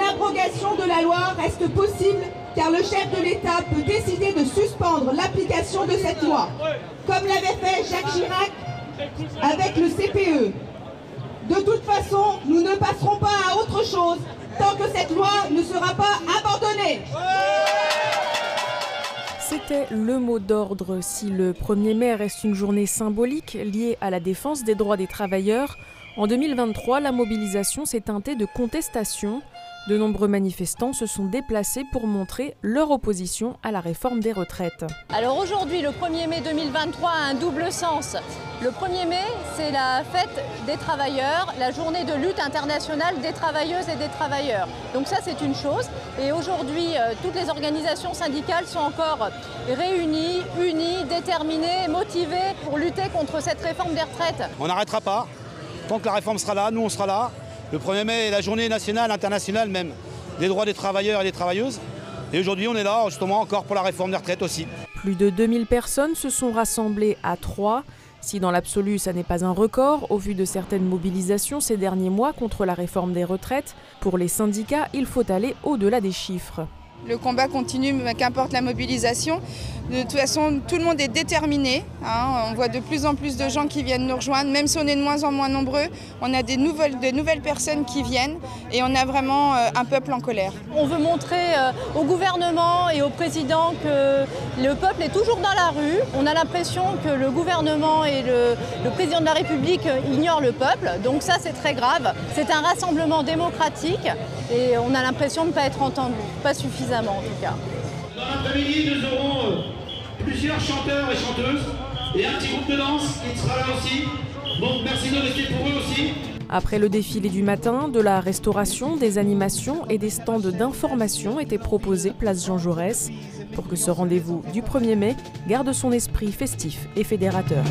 l'abrogation de la loi reste possible car le chef de l'État peut décider de suspendre l'application de cette loi, comme l'avait fait Jacques Chirac avec le CPE. De toute façon, nous ne passerons pas à autre chose tant que cette loi ne sera pas abandonnée. C'était le mot d'ordre. Si le 1er mai reste une journée symbolique liée à la défense des droits des travailleurs, en 2023, la mobilisation s'est teintée de contestation. De nombreux manifestants se sont déplacés pour montrer leur opposition à la réforme des retraites. Alors aujourd'hui, le 1er mai 2023 a un double sens. Le 1er mai, c'est la fête des travailleurs, la journée de lutte internationale des travailleuses et des travailleurs. Donc ça, c'est une chose. Et aujourd'hui, toutes les organisations syndicales sont encore réunies, unies, déterminées, motivées pour lutter contre cette réforme des retraites. On n'arrêtera pas. Tant que la réforme sera là, nous on sera là. Le 1er mai est la journée nationale, internationale même, des droits des travailleurs et des travailleuses. Et aujourd'hui, on est là justement encore pour la réforme des retraites aussi. Plus de 2000 personnes se sont rassemblées à Troyes. Si dans l'absolu, ça n'est pas un record, au vu de certaines mobilisations ces derniers mois contre la réforme des retraites, pour les syndicats, il faut aller au-delà des chiffres. Le combat continue, qu'importe la mobilisation. De toute façon, tout le monde est déterminé. On voit de plus en plus de gens qui viennent nous rejoindre. Même si on est de moins en moins nombreux, on a de nouvelles personnes qui viennent et on a vraiment un peuple en colère. On veut montrer au gouvernement et au président que le peuple est toujours dans la rue. On a l'impression que le gouvernement et le président de la République ignorent le peuple. Donc ça, c'est très grave. C'est un rassemblement démocratique et on a l'impression de ne pas être entendu, pas suffisamment en tout cas. Dans l'après-midi, nous aurons plusieurs chanteurs et chanteuses et un petit groupe de danse qui sera là aussi. Donc merci de rester pour eux aussi. Après le défilé du matin, de la restauration, des animations et des stands d'information étaient proposés place Jean Jaurès pour que ce rendez-vous du 1er mai garde son esprit festif et fédérateur.